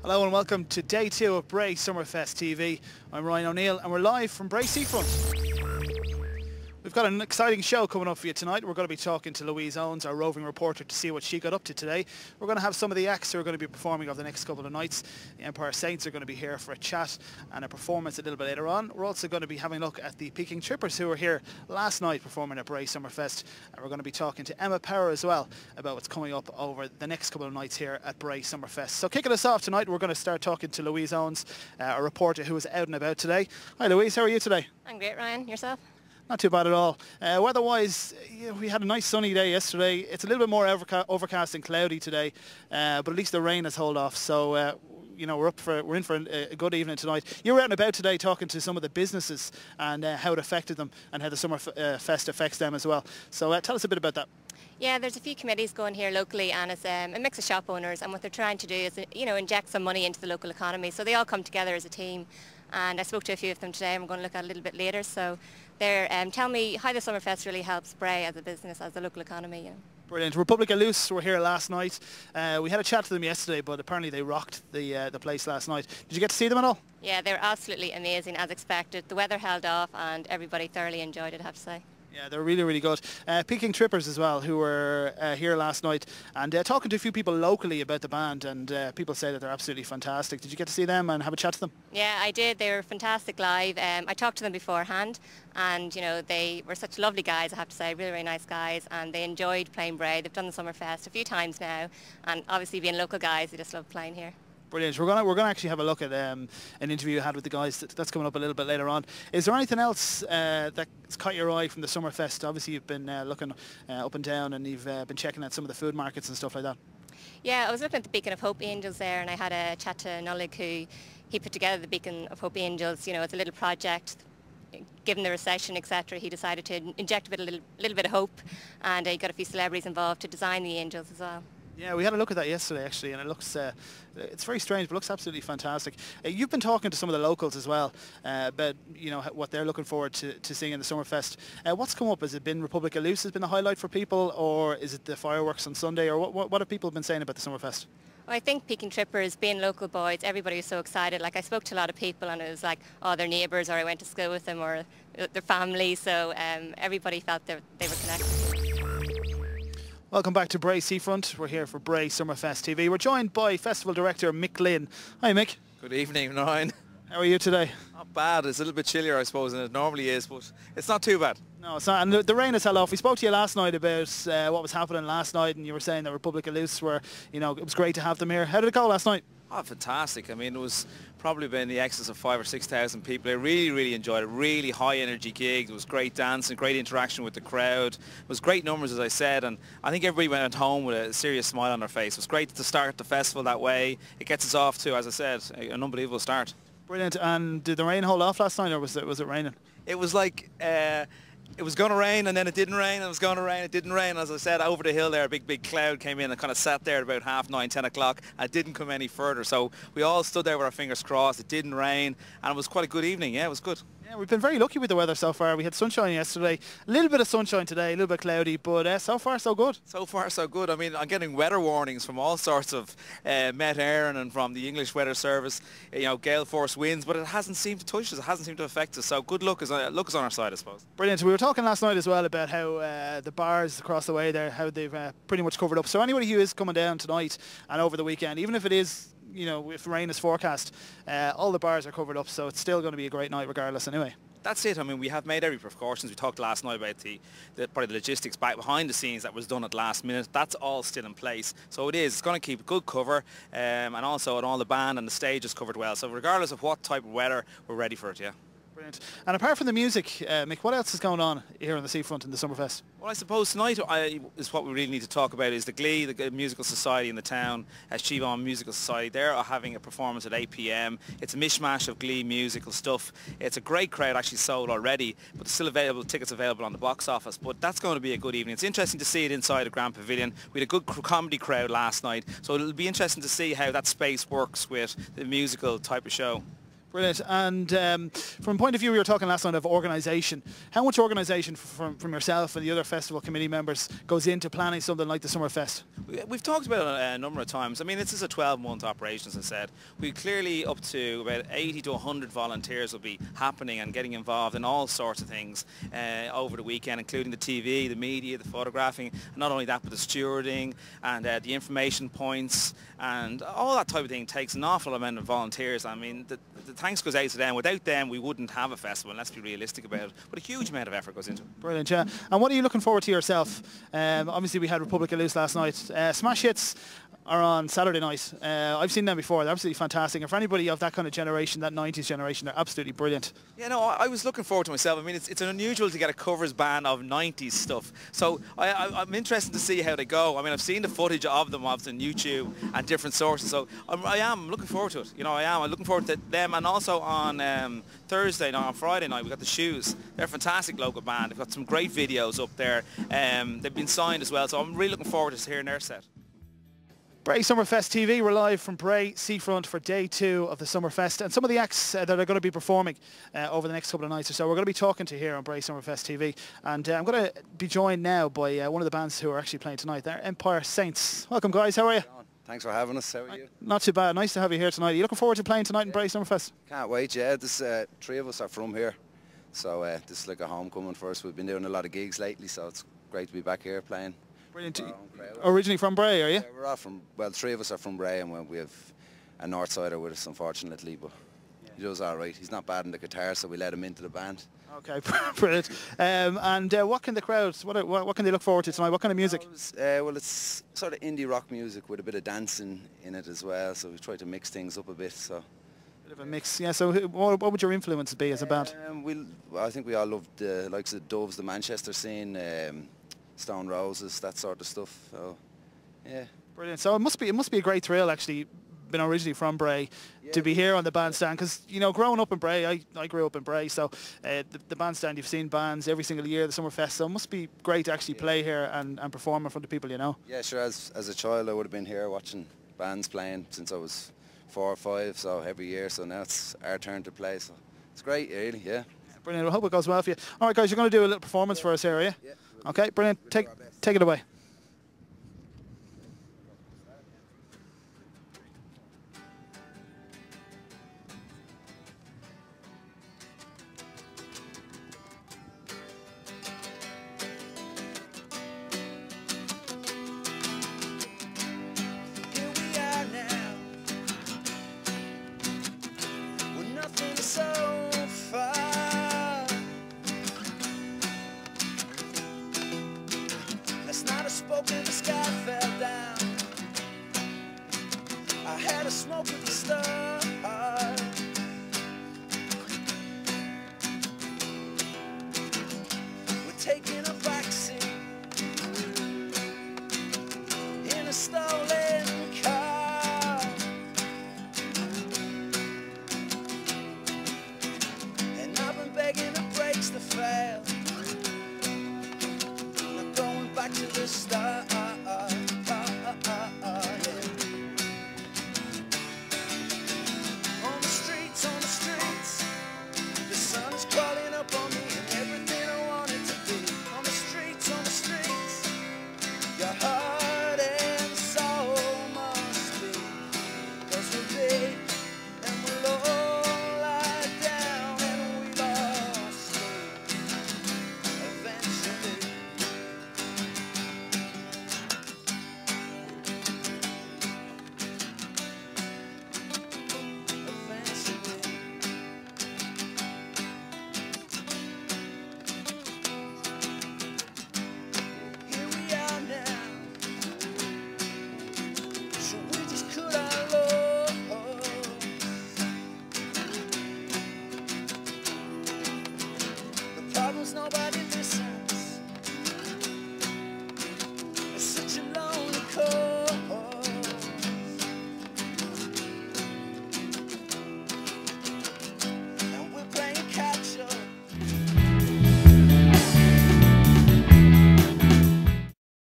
Hello and welcome to day 2 of Bray Summerfest TV. I'm Ryan O'Neill and we're live from Bray Seafront. We've got an exciting show coming up for you tonight. We're going to be talking to Louise Owens, our roving reporter, to see what she got up to today. We're going to have some of the acts who are going to be performing over the next couple of nights. The Empire Saints are going to be here for a chat and a performance a little bit later on. We're also going to be having a look at the Peking Trippers who were here last night performing at Bray Summerfest. And we're going to be talking to Emma Power as well about what's coming up over the next couple of nights here at Bray Summerfest. So kicking us off tonight, we're going to start talking to Louise Owens, a reporter who is out and about today. Hi Louise, how are you today? I'm great, Ryan. Yourself? Not too bad at all. Weather-wise, we had a nice sunny day yesterday. It's a little bit more overcast and cloudy today, but at least the rain has held off. So, we're in for a good evening tonight. You were out and about today talking to some of the businesses and how it affected them and how the Summerfest affects them as well. So, tell us a bit about that. Yeah, there's a few committees going here locally, and it's a mix of shop owners, and what they're trying to do is, inject some money into the local economy. So they all come together as a team, and I spoke to a few of them today, and we're going to look at it a little bit later. So they're telling me how the Summerfest really helps Bray as a business, as a local economy. Brilliant. Republica Loose were here last night. We had a chat to them yesterday, but apparently they rocked the place last night. Did you get to see them at all? Yeah, they were absolutely amazing, as expected. The weather held off, and everybody thoroughly enjoyed it, I have to say. Yeah, they're really, really good. Peking Trippers as well, who were here last night, and talking to a few people locally about the band, and people say that they're absolutely fantastic. Did you get to see them and have a chat to them? Yeah, I did. They were fantastic live. I talked to them beforehand, and they were such lovely guys, I have to say, really, really nice guys, and they enjoyed playing Bray. They've done the Summerfest a few times now, and obviously being local guys, they just love playing here. Brilliant. We're gonna actually have a look at an interview you had with the guys. That's coming up a little bit later on. Is there anything else that's caught your eye from the Summerfest? Obviously, you've been looking up and down, and you've been checking out some of the food markets and stuff like that. Yeah, I was looking at the Beacon of Hope Angels there, and I had a chat to Nullig, who he put together the Beacon of Hope Angels. It's a little project. Given the recession, etc., he decided to inject a little bit of hope, and he got a few celebrities involved to design the angels as well. Yeah, we had a look at that yesterday actually, and it looks, it's very strange, but looks absolutely fantastic. You've been talking to some of the locals as well about, what they're looking forward to seeing in the Summerfest. What's come up? Has it been Republica Loose has been the highlight for people, or is it the fireworks on Sunday, or what have people been saying about the Summerfest? Well, I think Peking Trippers, being local boys, everybody was so excited. Like, I spoke to a lot of people, and it was like, oh, their neighbours, or I went to school with them, or their family, so everybody felt they were connected. Welcome back to Bray Seafront. We're here for Bray Summerfest TV. We're joined by Festival Director Mick Lynn. Hi Mick. Good evening, Ryan. How are you today? Not bad. It's a little bit chillier, I suppose, than it normally is, but it's not too bad. No, it's not. And the rain has held off. We spoke to you last night about what was happening last night, and you were saying that Republica Loose were, it was great to have them here. How did it go last night? Oh, fantastic. I mean, it was probably been in the excess of 5,000 or 6,000 people. I really, really enjoyed it. Really high energy gig. There was great dancing, great interaction with the crowd. It was great numbers, as I said, and I think everybody went home with a serious smile on their face. It was great to start the festival that way. It gets us off to, as I said, an unbelievable start. Brilliant. And did the rain hold off last night, or was it raining? It was like... it was going to rain, and then it didn't rain, and it was going to rain, it didn't rain. As I said, over the hill there, a big cloud came in and kind of sat there at about 9:30, 10 o'clock, and it didn't come any further. So we all stood there with our fingers crossed. It didn't rain, and it was quite a good evening. Yeah, it was good. Yeah, we've been very lucky with the weather so far. We had sunshine yesterday, a little bit of sunshine today, a little bit cloudy, but so far so good. So far so good. I mean, I'm getting weather warnings from all sorts of Met Éireann and from the English Weather Service, gale force winds, but it hasn't seemed to touch us, it hasn't seemed to affect us, so good luck is on our side, I suppose. Brilliant. We were talking last night as well about how the bars across the way there, how they've pretty much covered up. So anybody who is coming down tonight and over the weekend, even if it is, if rain is forecast, all the bars are covered up, so it's still going to be a great night regardless anyway. That's it. I mean, we have made every precautions. We talked last night about probably the logistics back behind the scenes that was done at last minute. That's all still in place. So it is. It's going to keep good cover, and also all the band and the stage is covered well. So regardless of what type of weather, we're ready for it, yeah. Brilliant. And apart from the music, Mick, what else is going on here on the seafront in the Summerfest? Well, I suppose tonight is what we really need to talk about is the Glee, the musical society in the town, Chivon Musical Society. They're having a performance at 8 p.m. It's a mishmash of Glee musical stuff. It's a great crowd actually sold already, but there's still tickets available on the box office. But that's going to be a good evening. It's interesting to see it inside a Grand Pavilion. We had a good comedy crowd last night, so it'll be interesting to see how that space works with the musical type of show. Brilliant. And from a point of view, we were talking last night of organisation. How much organisation from yourself and the other festival committee members goes into planning something like the Summerfest? We've talked about it a number of times. I mean, this is a 12-month operation, as I said. We clearly up to about 80 to 100 volunteers will be happening and getting involved in all sorts of things over the weekend, including the TV, the media, the photographing, and not only that, but the stewarding and the information points and all that type of thing takes an awful amount of volunteers. I mean, the thanks goes out to them. Without them, we wouldn't have a festival, and let's be realistic about it. But a huge amount of effort goes into it. Brilliant, yeah. And what are you looking forward to yourself? Obviously, we had Republic of Loose last night. Smash Hits are on Saturday night. I've seen them before. They're absolutely fantastic. And for anybody of that kind of generation, that 90s generation, they're absolutely brilliant. Yeah, no, I was looking forward to myself. I mean, it's unusual to get a covers band of 90s stuff. So I'm interested to see how they go. I mean, I've seen the footage of them on YouTube and different sources. So I am looking forward to it. You know, I'm looking forward to them. And also on Thursday night, on Friday night, we've got the Shoes. They're a fantastic local band. They've got some great videos up there. They've been signed as well. So I'm really looking forward to hearing their set. Bray Summerfest TV, we're live from Bray Seafront for day 2 of the Summerfest, and some of the acts that are going to be performing over the next couple of nights or so we're going to be talking to here on Bray Summerfest TV. And I'm going to be joined now by one of the bands who are actually playing tonight. They're Empire Saints. Welcome guys, how are you? Thanks for having us, how are you? Not too bad, nice to have you here tonight. Are you looking forward to playing tonight in Bray Summerfest? Can't wait, yeah. This 3 of us are from here, so this is like a homecoming for us. We've been doing a lot of gigs lately, so it's great to be back here playing. Brilliant. Originally from Bray, are you? Yeah, we're all from, well, 3 of us are from Bray, and we have a North Sider with us, unfortunately, but he does all right. He's not bad in the guitar, so we let him into the band. Okay, brilliant. And what can the crowds, what can they look forward to tonight? What kind of music? Well, it's sort of indie rock music with a bit of dancing in it as well, so we try to mix things up a bit. So. Bit of a mix, yeah. So what would your influences be as a band? I think we all loved the likes of Doves, the Manchester scene, Stone Roses, that sort of stuff. So, yeah. Brilliant. So it must be a great thrill actually, being originally from Bray, to be here on the bandstand, because you know, growing up in Bray, I grew up in Bray, so the bandstand, you've seen bands every single year, the Summerfest, so it must be great to actually play here and perform in front of people, you know. Yeah, sure. As a child, I would have been here watching bands playing since I was 4 or 5, so every year. So now it's our turn to play, so it's great, really. Yeah. Brilliant. I hope it goes well for you. All right, guys, you're going to do a little performance for us here, are you? Yeah. Okay, brilliant. Take it away. Spoken, the sky fell down. I had a smoke with the stars. We're taking a backseat in a stolen car, and I've been begging the brakes to fail. Back to the start.